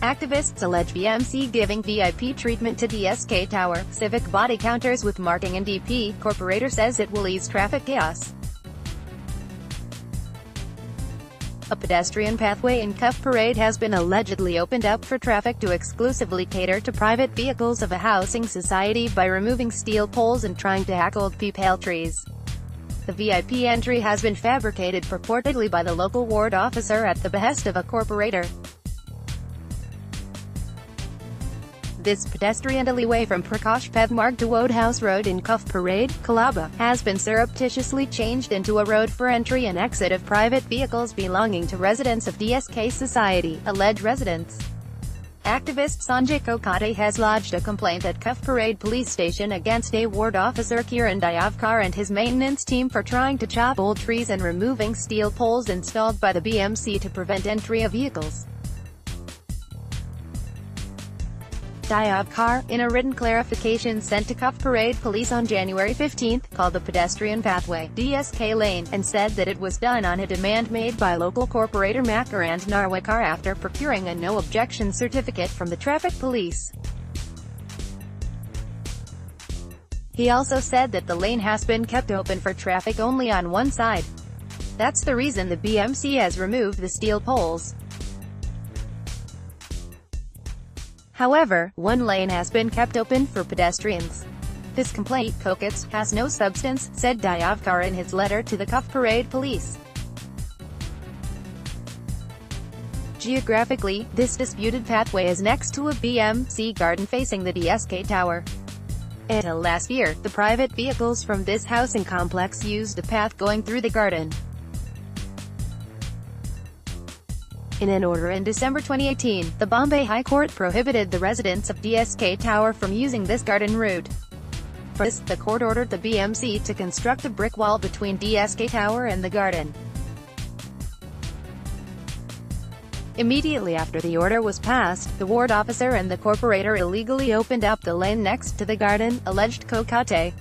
Activists allege BMC giving VIP treatment to DSK Tower, civic body counters with marking and DP, corporator says it will ease traffic chaos. A pedestrian pathway in Cuffe Parade has been allegedly opened up for traffic to exclusively cater to private vehicles of a housing society by removing steel poles and trying to hack old peepal trees. The VIP entry has been fabricated purportedly by the local ward officer at the behest of a corporator. This pedestrian alleyway from Prakash Pethe Marg to Wode House Road in Cuffe Parade, Colaba, has been surreptitiously changed into a road for entry and exit of private vehicles belonging to residents of DSK Society, allege residents. Activist Sanjay Kokate has lodged a complaint at Cuffe Parade Police Station against a ward officer Kiran Dayavkar and his maintenance team for trying to chop old trees and removing steel poles installed by the BMC to prevent entry of vehicles. Dayavkar, in a written clarification sent to Cuffe Parade Police on January 15, called the pedestrian pathway DSK Lane, and said that it was done on a demand made by local corporator Makarand Narwekar after procuring a no-objection certificate from the traffic police. He also said that the lane has been kept open for traffic only on one side. That's the reason the BMC has removed the steel poles. However, one lane has been kept open for pedestrians. This complaint, Kokate, has no substance, said Dayavkar in his letter to the Cuffe Parade Police. Geographically, this disputed pathway is next to a BMC garden facing the DSK Tower. Until last year, the private vehicles from this housing complex used a path going through the garden. In an order in December 2018, the Bombay High Court prohibited the residents of DSK Tower from using this garden route. For this, the court ordered the BMC to construct a brick wall between DSK Tower and the garden. Immediately after the order was passed, the ward officer and the corporator illegally opened up the lane next to the garden, alleged Kokate.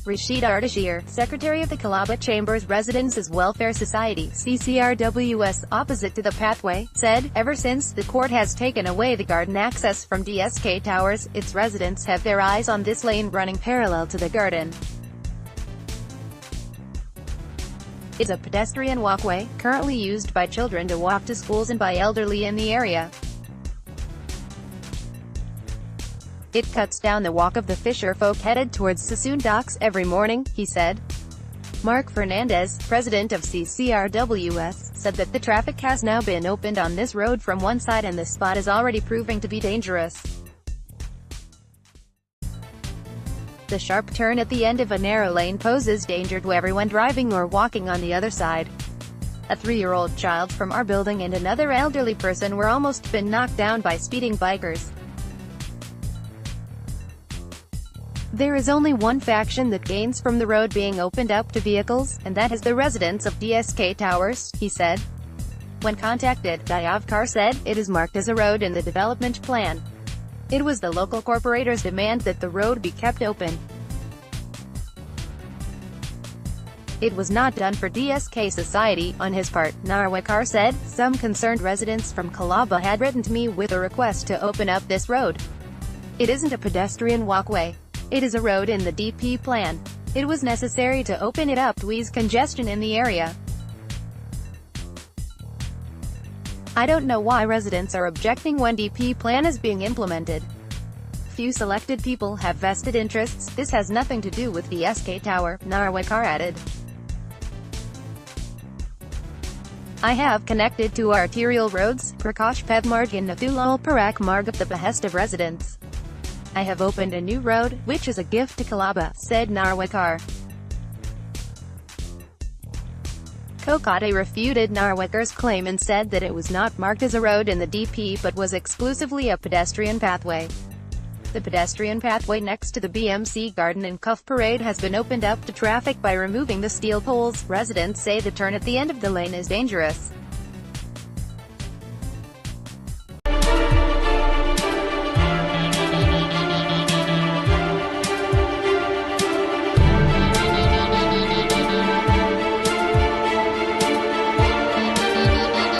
Rashid Ardashir, secretary of the Colaba Chambers Residences Welfare Society (CCRWS), opposite to the pathway, said, "Ever since the court has taken away the garden access from DSK Towers, its residents have their eyes on this lane running parallel to the garden. It's a pedestrian walkway, currently used by children to walk to schools and by elderly in the area. It cuts down the walk of the fisher folk headed towards Sassoon docks every morning," he said. Mark Fernandez, president of CCRWS, said that the traffic has now been opened on this road from one side and the spot is already proving to be dangerous. The sharp turn at the end of a narrow lane poses danger to everyone driving or walking on the other side. A 3-year-old child from our building and another elderly person were almost been knocked down by speeding bikers. There is only one faction that gains from the road being opened up to vehicles, and that is the residents of DSK Towers," he said. When contacted, Dayavkar said, "It is marked as a road in the development plan. It was the local corporator's demand that the road be kept open. It was not done for DSK Society, on his part," Narwekar said. "Some concerned residents from Colaba had written to me with a request to open up this road. It isn't a pedestrian walkway. It is a road in the DP plan. It was necessary to open it up to ease congestion in the area. I don't know why residents are objecting when DP plan is being implemented. Few selected people have vested interests. This has nothing to do with the DSK Tower," Narwekar added. "I have connected two arterial roads, Prakash Pethe Marg and Nathulal Parak Marg of the behest of residents. I have opened a new road, which is a gift to Colaba," said Narwekar. Kokate refuted Narwekar's claim and said that it was not marked as a road in the DP but was exclusively a pedestrian pathway. The pedestrian pathway next to the BMC garden in Cuffe Parade has been opened up to traffic by removing the steel poles. Residents say the turn at the end of the lane is dangerous.